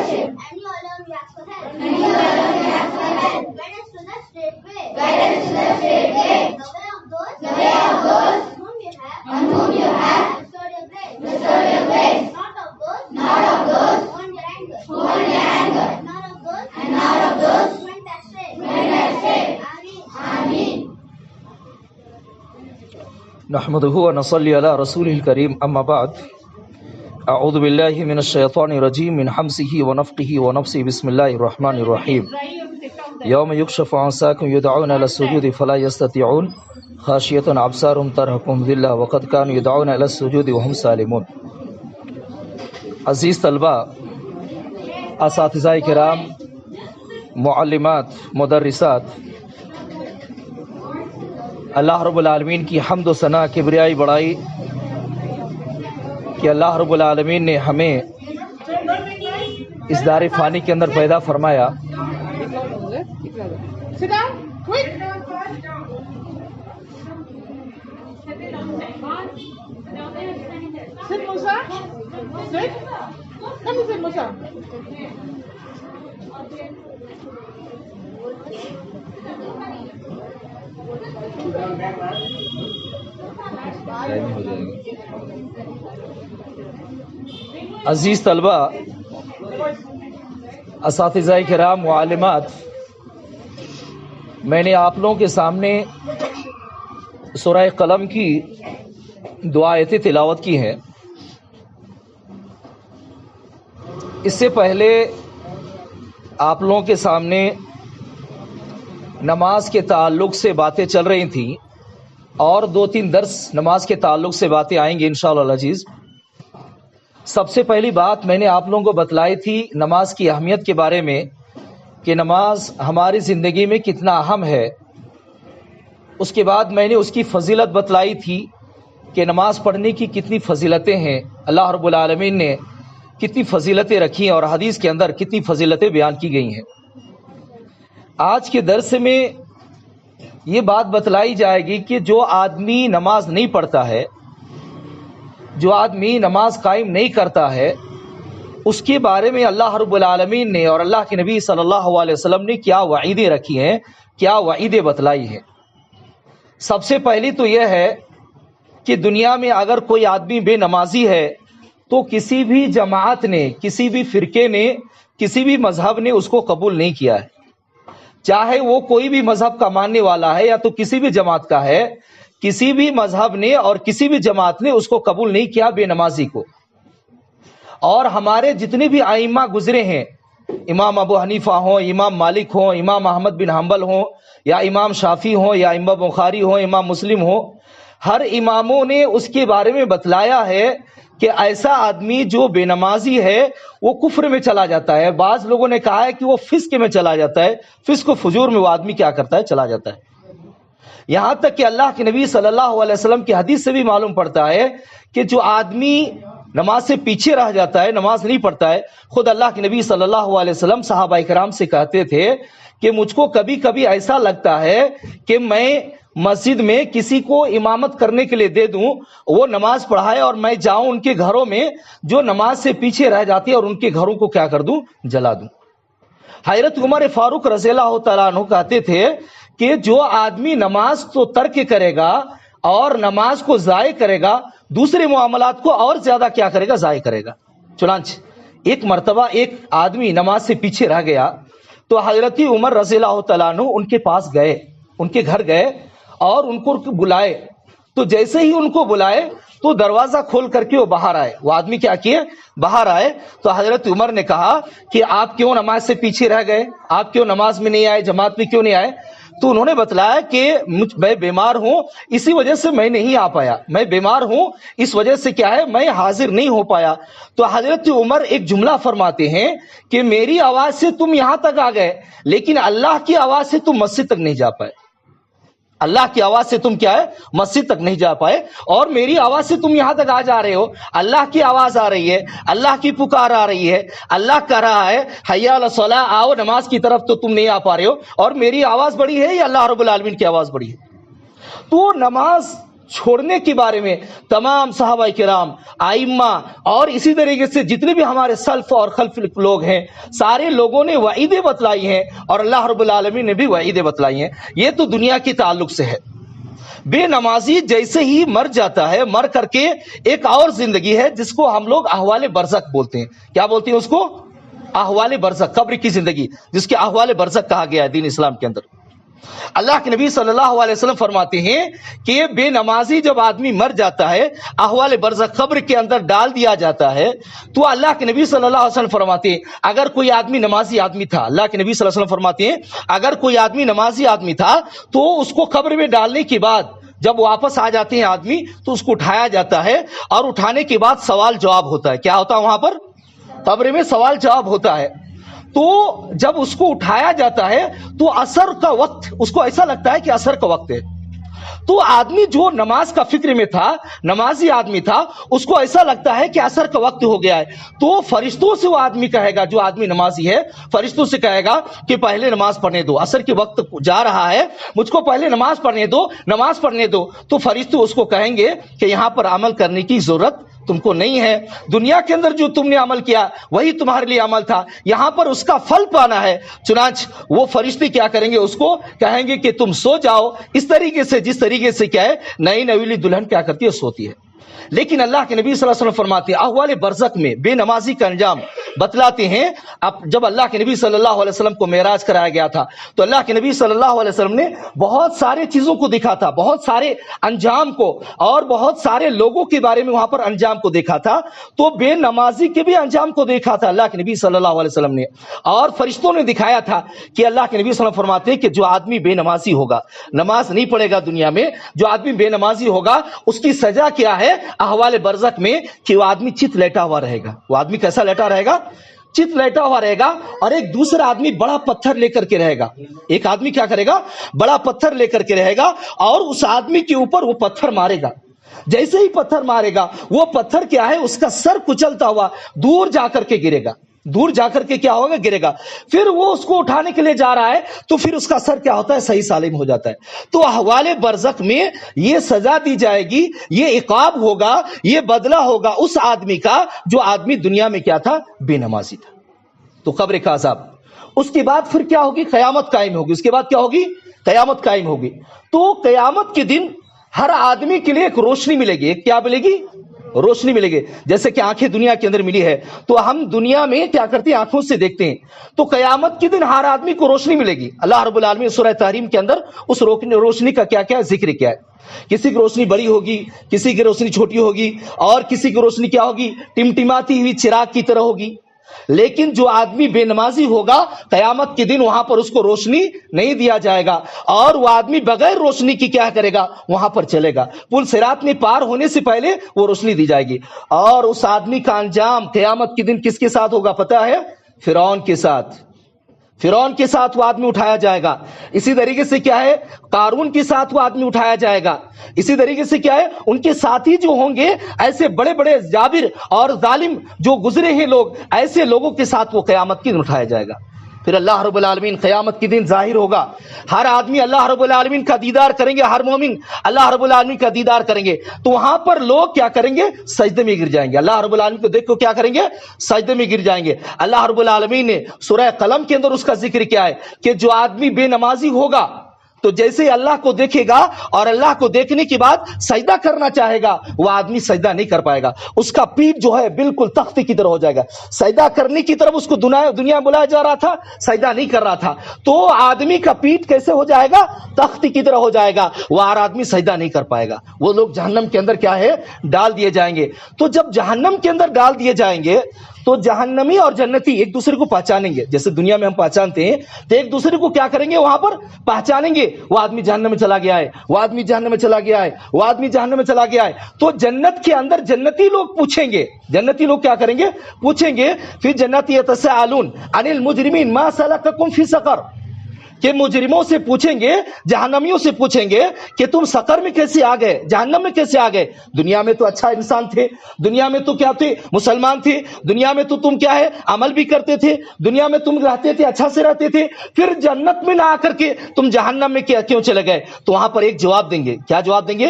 worship. And you alone we ask for help. And you alone we ask for help. Guide us to the straight way. Guide us to the straight way. The way of those. The way of those. On whom you have. On whom you have. Bestowed your grace. Bestowed your grace. Not of those. Not of those. Who earned your anger. Who earned your anger. And not of those. And not of those. Who went astray. Who went astray. Ameen. Ameen. نحمده ونصلي على رسوله الكريم اما بعد اعوذ بالله من الشيطان الرجيم من حمزه ونفخه ونفثه بسم الله الرحمن الرحيم يوم يكشف عن ساق يدعون الى السجود فلا يستطيعون خاشية ابصارهم ترهقهم ذلة وقد كانوا يدعون الى السجود وهم سالمون. عزیز طلبہ، اساتذہ کرام، معلمات، مدرسات، اللہ رب العالمین کی حمد و ثنا، کبریائی بڑائی کہ اللہ رب العالمین نے ہمیں اس دار فانی کے اندر پیدا فرمایا. عزیز طلبہ، اساتذہ کرام، معلمات، میں نے آپ لوگوں کے سامنے سورہ قلم کی دو آیتیں تلاوت کی ہیں. اس سے پہلے آپ لوگوں کے سامنے نماز کے تعلق سے باتیں چل رہی تھیں اور 2-3 درس نماز کے تعلق سے باتیں آئیں گے انشاءاللہ العزیز. سب سے پہلی بات میں نے آپ لوگوں کو بتلائی تھی نماز کی اہمیت کے بارے میں کہ نماز ہماری زندگی میں کتنا اہم ہے. اس کے بعد میں نے اس کی فضیلت بتلائی تھی کہ نماز پڑھنے کی کتنی فضیلتیں ہیں، اللہ رب العالمین نے کتنی فضیلتیں رکھی ہیں اور حدیث کے اندر کتنی فضیلتیں بیان کی گئی ہیں. آج کے درس میں یہ بات بتلائی جائے گی کہ جو آدمی نماز نہیں پڑھتا ہے، جو آدمی نماز قائم نہیں کرتا ہے، اس کے بارے میں اللہ رب العالمین نے اور اللہ کے نبی صلی اللہ علیہ وسلم نے کیا وعیدیں رکھی ہیں، کیا وعیدیں بتلائی ہیں. سب سے پہلی تو یہ ہے کہ دنیا میں اگر کوئی آدمی بے نمازی ہے تو کسی بھی جماعت نے، کسی بھی فرقے نے، کسی بھی مذہب نے اس کو قبول نہیں کیا ہے. چاہے وہ کوئی بھی مذہب کا ماننے والا ہے یا تو کسی بھی جماعت کا ہے، کسی بھی مذہب نے اور کسی بھی جماعت نے اس کو قبول نہیں کیا بے نمازی کو. اور ہمارے جتنے بھی ائمہ گزرے ہیں، امام ابو حنیفہ ہوں، امام مالک ہوں، امام احمد بن حنبل ہوں، یا امام شافعی ہوں، یا امام بخاری ہوں، امام مسلم ہوں، ہر اماموں نے اس کے بارے میں بتلایا ہے کہ ایسا آدمی جو بے نمازی ہے وہ کفر میں چلا جاتا ہے. بعض لوگوں نے کہا ہے کہ وہ فسق میں چلا جاتا ہے، فسق و فجور میں وہ آدمی کیا کرتا ہے، چلا جاتا ہے. یہاں تک کہ اللہ کے نبی صلی اللہ علیہ وسلم کی حدیث سے بھی معلوم پڑتا ہے کہ جو آدمی نماز سے پیچھے رہ جاتا ہے، نماز نہیں پڑھتا ہے، خود اللہ کے نبی صلی اللہ علیہ وسلم صحابہ کرام سے کہتے تھے کہ مجھ کو کبھی کبھی ایسا لگتا ہے کہ میں مسجد میں کسی کو امامت کرنے کے لیے دے دوں، وہ نماز پڑھائے اور میں جاؤں ان کے گھروں میں جو نماز سے پیچھے رہ جاتی ہے اور ان کے گھروں کو کیا کر دوں، جلا دوں. حضرت عمر فاروق رضی اللہ تعالیٰ عنہ کہتے تھے کہ جو آدمی نماز تو ترک کرے گا اور نماز کو ضائع کرے گا، دوسرے معاملات کو اور زیادہ کیا کرے گا، ضائع کرے گا. چنانچہ ایک مرتبہ ایک آدمی نماز سے پیچھے رہ گیا تو حضرت عمر رضی اللہ تعالیٰ عنہ ان کے پاس گئے، ان کے گھر گئے اور ان کو بلائے. تو جیسے ہی ان کو بلائے تو دروازہ کھول کر کے وہ باہر آئے. وہ آدمی کیا کیے، باہر آئے. تو حضرت عمر نے کہا کہ آپ کیوں نماز سے پیچھے رہ گئے، آپ کیوں نماز میں نہیں آئے، جماعت میں کیوں نہیں آئے؟ تو انہوں نے بتلایا کہ میں بیمار ہوں، اسی وجہ سے میں نہیں آ پایا، میں بیمار ہوں اس وجہ سے کیا ہے، میں حاضر نہیں ہو پایا. تو حضرت عمر ایک جملہ فرماتے ہیں کہ میری آواز سے تم یہاں تک آ گئے لیکن اللہ کی آواز سے تم مسجد تک نہیں جا پائے. اللہ کی آواز سے تم کیا ہے، مسجد تک نہیں جا پائے، اور میری آواز سے تم یہاں تک آ جا رہے ہو. اللہ کی آواز آ رہی ہے، اللہ کی پکار آ رہی ہے، اللہ کہہ رہا ہے حی علی الصلاۃ، آؤ نماز کی طرف، تو تم نہیں آ پا رہے ہو. اور میری آواز بڑی ہے یا اللہ رب العالمین کی آواز بڑی ہے؟ تو نماز چھوڑنے کے بارے میں تمام صحابہ کرام، آئمہ اور اسی طریقے سے جتنے بھی ہمارے سلف اور خلف لوگ ہیں، سارے لوگوں نے وعیدیں بتلائی ہیں اور اللہ رب العالمین نے بھی وعیدیں بتلائی ہیں۔ یہ تو دنیا کے تعلق سے ہے۔ بے نمازی جیسے ہی مر جاتا ہے، مر کر کے ایک اور زندگی ہے جس کو ہم لوگ احوال برزخ بولتے ہیں۔ کیا بولتے ہیں اس کو؟ احوال برزخ، قبر کی زندگی، جس کے احوال برزخ کہا گیا ہے دین اسلام کے اندر۔ اللہ کے نبی صلی اللہ علیہ وسلم فرماتے ہیں کہ بے نمازی جب آدمی مر جاتا ہے، احوال برزخ قبر کے اندر ڈال دیا جاتا ہے، تو اللہ کے نبی صلی اللہ علیہ وسلم فرماتے ہیں اگر کوئی آدمی نمازی آدمی تھا، اللہ کے نبی صلی اللہ علیہ وسلم فرماتے ہیں اگر کوئی آدمی نمازی آدمی تھا تو اس کو قبر میں ڈالنے کے بعد جب واپس آ جاتے ہیں آدمی تو اس کو اٹھایا جاتا ہے، اور اٹھانے کے بعد سوال جواب ہوتا ہے۔ کیا ہوتا ہے وہاں پر؟ قبر میں سوال جواب ہوتا ہے۔ تو جب اس کو اٹھایا جاتا ہے تو عصر کا وقت، اس کو ایسا لگتا ہے کہ عصر کا وقت ہے۔ تو آدمی جو نماز کا فکر میں تھا، نمازی آدمی تھا، اس کو ایسا لگتا ہے کہ عصر کا وقت ہو گیا ہے۔ تو فرشتوں سے وہ آدمی کہے گا، جو آدمی نمازی ہے فرشتوں سے کہے گا کہ پہلے نماز پڑھنے دو، عصر کے وقت جا رہا ہے، مجھ کو پہلے نماز پڑھنے دو، نماز پڑھنے دو۔ تو فرشتوں اس کو کہیں گے کہ یہاں پر عمل کرنے کی ضرورت تم کو نہیں ہے، دنیا کے اندر جو تم نے عمل کیا وہی تمہارے لیے عمل تھا، یہاں پر اس کا پھل پانا ہے۔ چنانچہ وہ فرشتے کیا کریں گے؟ اس کو کہیں گے کہ تم سو جاؤ، اس طریقے سے جس طریقے سے کیا ہے نئی نویلی دلہن کیا کرتی ہے؟ سوتی ہے۔ لیکن اللہ کے نبی صلی اللہ علیہ وسلم فرماتے ہیں احوال برزخ میں بے نمازی کا انجام بتلاتے ہیں۔ اب جب اللہ کے نبی صلی اللہ علیہ وسلم کو معراج کرایا گیا تھا تو اللہ کے نبی صلی اللہ علیہ وسلم نے بہت سارے چیزوں کو دیکھا تھا، بہت سارے انجام کو، اور بہت سارے لوگوں کے بارے میں وہاں پر انجام کو دیکھا تھا۔ تو بے نمازی کے بھی انجام کو دیکھا تھا اللہ کے نبی صلی اللہ علیہ وسلم نے، اور فرشتوں نے دکھایا تھا کہ اللہ کے نبی صلی اللہ علیہ وسلم فرماتے ہیں کہ جو آدمی بے نمازی ہوگا، نماز نہیں پڑھے گا دنیا میں، جو آدمی بے نمازی ہوگا اس کی سزا کیا ہے احوال برزخ میں؟ کہ وہ آدمی چت لیٹا ہوا رہے گا۔ وہ آدمی کیسا لیٹا رہے گا؟ چت لیٹا ہوا رہے گا، اور ایک دوسرا آدمی بڑا پتھر لے کر کے رہے گا۔ ایک آدمی کیا کرے گا؟ بڑا پتھر لے کر کے رہے گا، اور اس آدمی کے اوپر وہ پتھر مارے گا۔ جیسے ہی پتھر مارے گا وہ پتھر کیا ہے؟ اس کا سر کچلتا ہوا دور جا کر کے گرے گا، دور جا کر کے کیا ہوگا؟ گرے گا۔ پھر وہ اس کو اٹھانے کے لیے جا رہا ہے تو پھر اس کا سر کیا ہوتا ہے؟ صحیح سالم ہو جاتا ہے۔ تو احوال برزخ میں یہ سزا دی جائے گی، یہ عقاب ہوگا، یہ بدلہ ہوگا اس آدمی کا جو آدمی دنیا میں کیا تھا؟ بے نمازی تھا۔ تو قبر کا عذاب، اس کے بعد پھر کیا ہوگی؟ قیامت قائم ہوگی۔ اس کے بعد کیا ہوگی؟ قیامت قائم ہوگی۔ تو قیامت کے دن ہر آدمی کے لیے ایک روشنی ملے گی۔ ایک کیا ملے گی؟ روشنی ملے گی۔ جیسے کہ آنکھیں دنیا کے اندر ملی ہے تو ہم دنیا میں کیا کرتے ہیں؟ آنکھوں سے دیکھتے ہیں۔ تو قیامت کے دن ہر آدمی کو روشنی ملے گی۔ اللہ رب العالمین سورہ تحریم کے اندر اس روشنی کا کیا کیا ذکر کیا ہے؟ کسی کی روشنی بڑی ہوگی، کسی کی روشنی چھوٹی ہوگی، اور کسی کی روشنی کیا ہوگی؟ ٹمٹماتی ہوئی چراغ کی طرح ہوگی۔ لیکن جو آدمی بے نمازی ہوگا قیامت کے دن وہاں پر اس کو روشنی نہیں دیا جائے گا، اور وہ آدمی بغیر روشنی کی کیا کرے گا؟ وہاں پر چلے گا۔ پل صراط میں پار ہونے سے پہلے وہ روشنی دی جائے گی، اور اس آدمی کا انجام قیامت کے دن کس کے ساتھ ہوگا پتہ ہے؟ فرعون کے ساتھ۔ فرعون کے ساتھ وہ آدمی اٹھایا جائے گا۔ اسی طریقے سے کیا ہے؟ قارون کے ساتھ وہ آدمی اٹھایا جائے گا۔ اسی طریقے سے کیا ہے؟ ان کے ساتھی جو ہوں گے ایسے بڑے بڑے جابر اور ظالم جو گزرے ہیں لوگ، ایسے لوگوں کے ساتھ وہ قیامت کے دن اٹھایا جائے گا۔ پھر اللہ رب العالمین قیامت کے دن ظاہر ہوگا، ہر آدمی اللہ رب العالمین کا دیدار کریں گے، ہر مومن اللہ رب العالمین کا دیدار کریں گے۔ تو وہاں پر لوگ کیا کریں گے؟ سجدے میں گر جائیں گے۔ اللہ رب العالمین کو دیکھ کو کیا کریں گے؟ سجدے میں گر جائیں گے۔ اللہ رب العالمین نے سورہ قلم کے اندر اس کا ذکر کیا ہے کہ جو آدمی بے نمازی ہوگا تو جیسے ہی اللہ کو دیکھے گا اور اللہ کو دیکھنے کے بعد سجدہ کرنا چاہے گا، وہ آدمی سجدہ نہیں کر پائے گا۔ اس کا پیٹ جو ہے بالکل تخت کی طرح ہو جائے گا۔ سجدہ کرنے کی طرف اس کو دنیا بلایا جا رہا تھا، سجدہ نہیں کر رہا تھا، تو آدمی کا پیٹ کیسے ہو جائے گا؟ تخت کی طرح ہو جائے گا۔ وہ ہر آدمی سجدہ نہیں کر پائے گا۔ وہ لوگ جہنم کے اندر کیا ہے؟ ڈال دیے جائیں گے۔ تو جب جہنم کے اندر ڈال دیے جائیں گے تو جہنمی اور جنتی ایک دوسرے کو پہچانیں گے، جیسے دنیا میں ہم پہچانتے ہیں، تو ایک دوسرے کو کیا کریں گے؟ وہاں پر پہچانیں گے۔ وہ آدمی جہنم میں چلا گیا ہے، وہ آدمی جہنم میں چلا گیا ہے، وہ آدمی جہنم میں چلا گیا ہے۔ تو جنت کے اندر جنتی لوگ پوچھیں گے، جنتی لوگ کیا کریں گے؟ پوچھیں گے پھر جنتی یتساءلون عن المجرمین ما سلککم فی سقر، کہ مجرموں سے پوچھیں گے، جہنمیوں سے پوچھیں گے کہ تم سقر میں کیسے آ گئے، جہنم میں کیسے آ گئے؟ دنیا میں تو اچھا انسان تھے، دنیا میں تو کیا تھے؟ مسلمان تھے، دنیا میں تو تم کیا ہے؟ عمل بھی کرتے تھے، دنیا میں تم رہتے تھے، اچھا سے رہتے تھے، پھر جنت میں نہ آ کر کے تم جہنم میں کیوں چلے گئے؟ تو وہاں پر ایک جواب دیں گے۔ کیا جواب دیں گے؟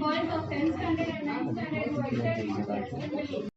Boys of 10th standard and 9th standard who attend